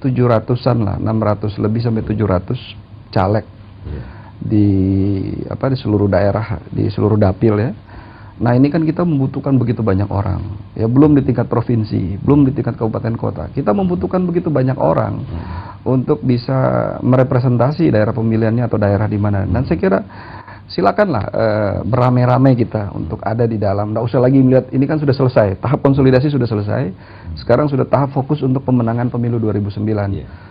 700-an lah, 600 lebih sampai 700 caleg di di seluruh daerah, di seluruh dapil ya. Nah ini kan kita membutuhkan begitu banyak orang, ya belum di tingkat provinsi, belum di tingkat kabupaten kota. Kita membutuhkan begitu banyak orang untuk bisa merepresentasi daerah pemilihannya atau daerah di mana. Dan saya kira silakanlah beramai-ramai kita untuk ada di dalam. Nggak usah lagi melihat ini kan sudah selesai, tahap konsolidasi sudah selesai. Sekarang sudah tahap fokus untuk pemenangan pemilu 2009.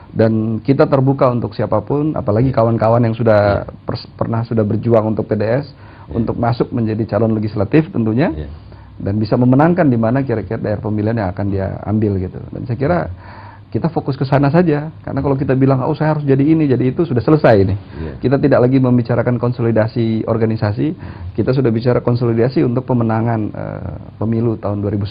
Dan kita terbuka untuk siapapun, apalagi kawan-kawan yang sudah pernah berjuang untuk PDS. Untuk masuk menjadi calon legislatif tentunya dan bisa memenangkan di mana kira-kira daerah pemilihan yang akan dia ambil gitu. Dan saya kira kita fokus ke sana saja, karena kalau kita bilang oh saya harus jadi ini jadi itu sudah selesai ini. Kita tidak lagi membicarakan konsolidasi organisasi, kita sudah bicara konsolidasi untuk pemenangan pemilu tahun 2009.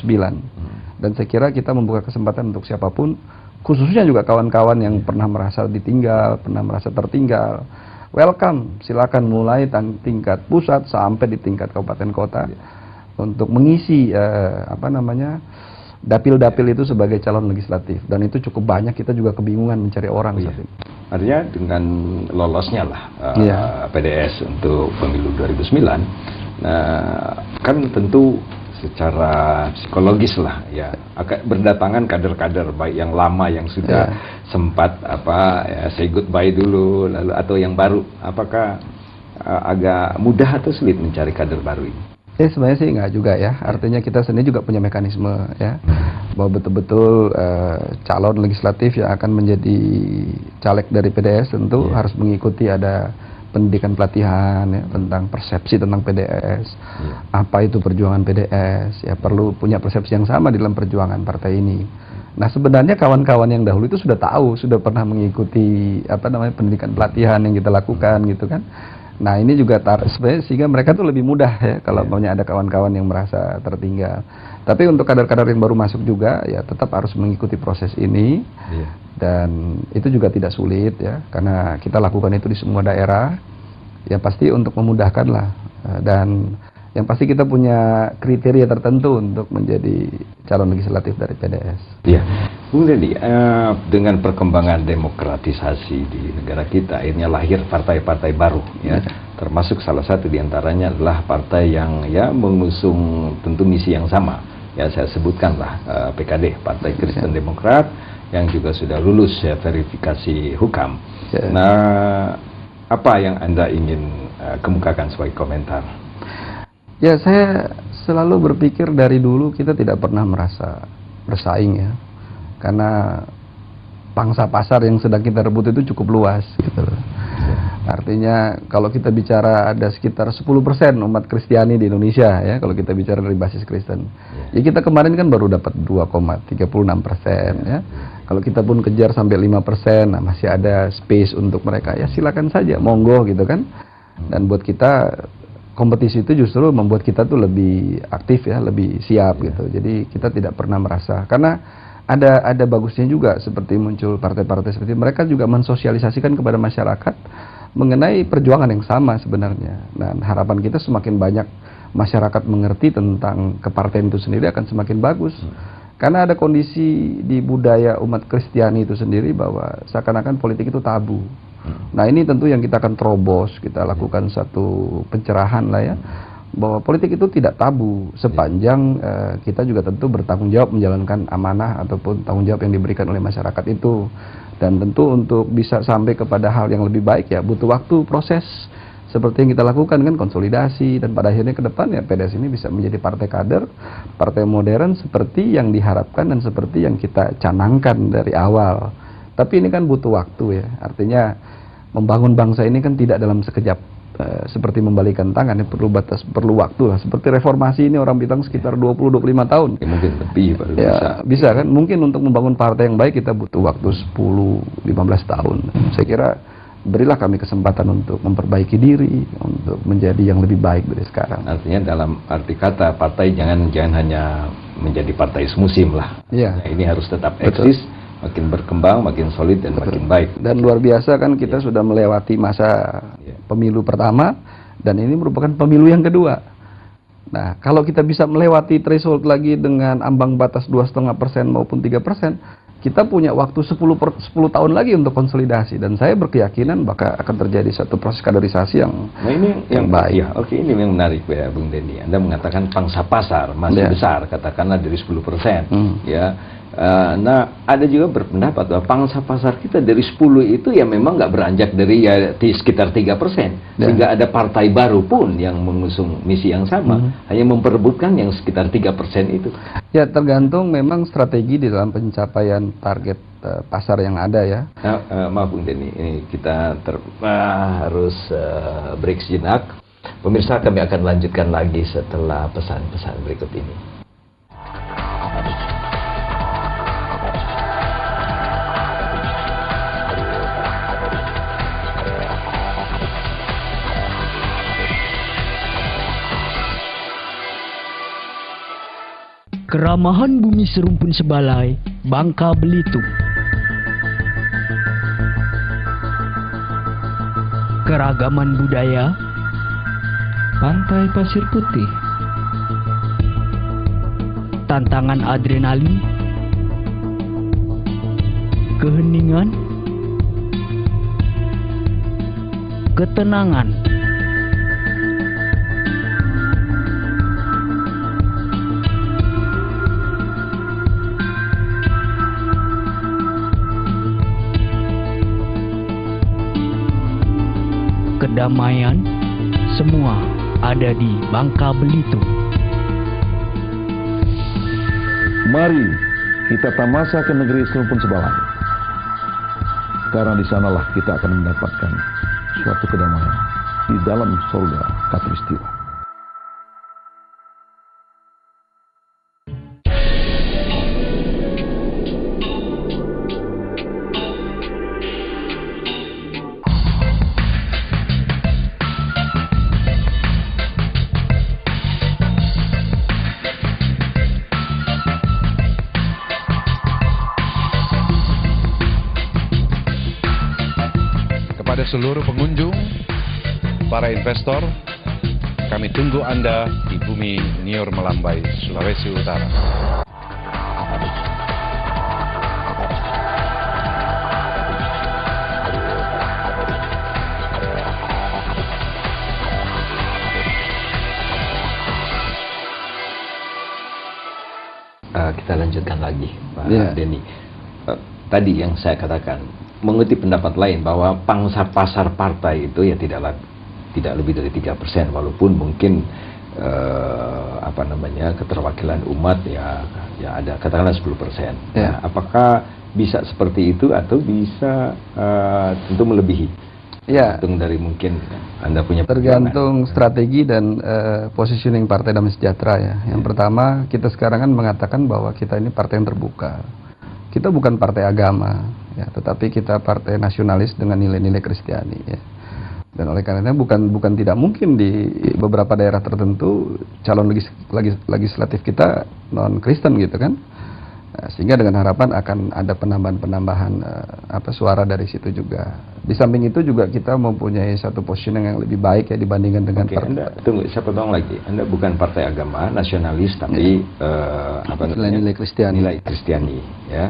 Dan saya kira kita membuka kesempatan untuk siapapun, khususnya juga kawan-kawan yang pernah merasa ditinggal, pernah merasa tertinggal. Welcome, silakan mulai tingkat pusat sampai di tingkat kabupaten kota untuk mengisi dapil-dapil itu sebagai calon legislatif, dan itu cukup banyak. Kita juga kebingungan mencari orang saat ini. Artinya dengan lolosnya lah PDS untuk pemilu 2009, kan tentu secara psikologis lah ya akan berdatangan kader-kader baik yang lama yang sudah sempat say goodbye dulu lalu atau yang baru. Apakah agak mudah atau sulit mencari kader baru ini? Sebenarnya sih enggak juga ya. Artinya kita sendiri juga punya mekanisme ya, bahwa betul-betul calon legislatif yang akan menjadi caleg dari PDS tentu harus mengikuti ada pendidikan pelatihan ya, tentang persepsi tentang PDS, apa itu perjuangan PDS, ya perlu punya persepsi yang sama di dalam perjuangan partai ini. Nah sebenarnya kawan-kawan yang dahulu itu sudah tahu, sudah pernah mengikuti pendidikan pelatihan yang kita lakukan gitu kan. Nah ini juga sebenarnya sehingga mereka tuh lebih mudah ya kalau ada kawan-kawan yang merasa tertinggal. Tapi untuk kader-kader yang baru masuk juga ya tetap harus mengikuti proses ini. Dan itu juga tidak sulit ya, karena kita lakukan itu di semua daerah. Ya pasti untuk memudahkan lah, dan yang pasti kita punya kriteria tertentu untuk menjadi calon legislatif dari PDS. Iya, Bung Deddy, dengan perkembangan demokratisasi di negara kita, akhirnya lahir partai-partai baru ya. Termasuk salah satu diantaranya adalah partai yang ya mengusung tentu misi yang sama. Ya saya sebutkanlah PKD, Partai Kristen Demokrat, yang juga sudah lulus ya verifikasi hukam. Nah, apa yang Anda ingin kemukakan sebagai komentar? Ya, saya selalu berpikir dari dulu kita tidak pernah merasa bersaing ya, karena pangsa pasar yang sedang kita rebut itu cukup luas gitu loh. Artinya kalau kita bicara ada sekitar 10% umat Kristiani di Indonesia ya, kalau kita bicara dari basis Kristen. Ya kita kemarin kan baru dapat 2,36% ya. Kalau kita pun kejar sampai 5%, nah masih ada space untuk mereka. Ya silakan saja, monggo gitu kan. Dan buat kita kompetisi itu justru membuat kita tuh lebih aktif ya, lebih siap gitu. Jadi kita tidak pernah merasa, karena ada bagusnya juga seperti muncul partai-partai seperti mereka juga mensosialisasikan kepada masyarakat mengenai perjuangan yang sama sebenarnya. Dan harapan kita semakin banyak masyarakat mengerti tentang kepartaian itu sendiri akan semakin bagus. Karena ada kondisi di budaya umat Kristiani itu sendiri bahwa seakan-akan politik itu tabu. Nah ini tentu yang kita akan terobos, kita lakukan satu pencerahan lah ya, bahwa politik itu tidak tabu sepanjang kita juga tentu bertanggung jawab menjalankan amanah ataupun tanggung jawab yang diberikan oleh masyarakat itu. Dan tentu untuk bisa sampai kepada hal yang lebih baik ya butuh waktu, proses seperti yang kita lakukan kan, konsolidasi, dan pada akhirnya ke depan ya PDS ini bisa menjadi partai kader, partai modern seperti yang diharapkan dan seperti yang kita canangkan dari awal. Tapi ini kan butuh waktu ya, artinya membangun bangsa ini kan tidak dalam sekejap. Seperti membalikan tangan ya, perlu waktu lah. Seperti reformasi ini orang bilang sekitar 20-25 tahun ya, mungkin lebih baru bisa kan. Mungkin untuk membangun partai yang baik kita butuh waktu 10-15 tahun. Saya kira berilah kami kesempatan untuk memperbaiki diri, untuk menjadi yang lebih baik dari sekarang. Artinya dalam arti kata partai jangan hanya menjadi partai semusim lah ya, ini harus tetap eksis. Makin berkembang, makin solid dan makin baik. Dan luar biasa kan kita sudah melewati masa pemilu pertama dan ini merupakan pemilu yang kedua. Nah, kalau kita bisa melewati threshold lagi dengan ambang batas 2,5% maupun 3%, kita punya waktu 10 tahun lagi untuk konsolidasi, dan saya berkeyakinan bakal akan terjadi satu proses kaderisasi yang Nah ini yang baik. Ya, oke, ini yang menarik ya Bung Denny. Anda mengatakan pangsa pasar masih besar, katakanlah dari 10%. Ya. Nah, ada juga berpendapat bahwa pangsa pasar kita dari 10 itu ya memang nggak beranjak dari ya di sekitar 3%. Sehingga ada partai baru pun yang mengusung misi yang sama, hanya memperebutkan yang sekitar 3% itu. Ya, tergantung memang strategi di dalam pencapaian target pasar yang ada ya. Nah, maaf Bung Denny, ini kita harus break sejenak. Pemirsa, kami akan lanjutkan lagi setelah pesan-pesan berikut ini. Keramahan bumi serumpun sebalai, Bangka Belitung. Keragaman budaya, Pantai Pasir Putih. tantangan adrenalin, keheningan, ketenangan. Kedamaian, semua ada di Bangka Belitung. Mari kita tamasa ke negeri serumpun sebalai. Karena di sanalah kita akan mendapatkan suatu kedamaian di dalam surga Katulistiwa. Kepada seluruh pengunjung, para investor, kami tunggu Anda di bumi Nior Melambai, Sulawesi Utara. Kita lanjutkan lagi, Pak Denny. Tadi yang saya katakan, mengutip pendapat lain bahwa pangsa pasar partai itu ya tidak lebih dari 3%, walaupun mungkin keterwakilan umat ya ada katakanlah 10%. Nah, apakah bisa seperti itu atau bisa tentu melebihi? Ya, tergantung dari mungkin Anda punya tergantung strategi dan positioning Partai Damai Sejahtera ya. Yang pertama, kita sekarang kan mengatakan bahwa kita ini partai yang terbuka. Kita bukan partai agama ya, tetapi kita partai nasionalis dengan nilai-nilai Kristiani ya. Dan oleh karenanya bukan tidak mungkin di beberapa daerah tertentu calon legislatif kita non Kristen gitu kan. Sehingga dengan harapan akan ada penambahan suara dari situ juga. Di samping itu juga kita mempunyai satu positioning yang lebih baik ya dibandingkan dengan Anda tunggu, saya potong lagi. Anda bukan partai agama, nasionalis, tapi nilai-nilai Kristiani. Nilai Kristiani ya.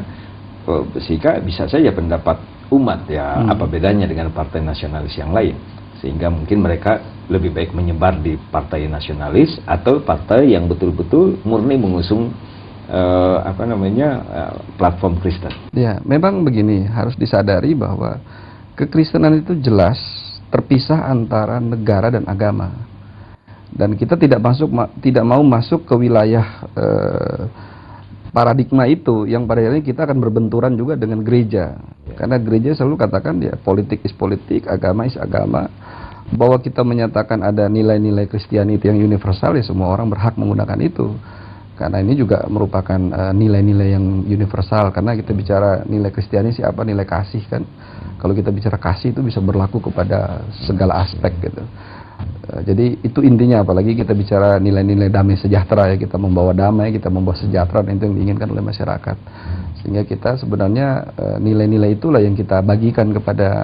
Sehingga bisa saja pendapat umat ya apa bedanya dengan partai nasionalis yang lain, sehingga mungkin mereka lebih baik menyebar di partai nasionalis atau partai yang betul-betul murni mengusung platform Kristen. Ya, memang begini, harus disadari bahwa kekristenan itu jelas terpisah antara negara dan agama. Dan kita tidak mau masuk ke wilayah paradigma itu yang pada akhirnya kita akan berbenturan juga dengan gereja. Karena gereja selalu katakan ya politik is politik, agama is agama. Bahwa kita menyatakan ada nilai-nilai Kristiani yang universal ya semua orang berhak menggunakan itu. Karena ini juga merupakan nilai-nilai yang universal. Karena kita bicara nilai Kristiani siapa? Nilai kasih kan. Kalau kita bicara kasih itu bisa berlaku kepada segala aspek gitu. Jadi itu intinya, apalagi kita bicara nilai-nilai damai sejahtera ya, kita membawa damai, kita membawa sejahtera, dan itu yang diinginkan oleh masyarakat. Sehingga kita sebenarnya nilai-nilai itulah yang kita bagikan kepada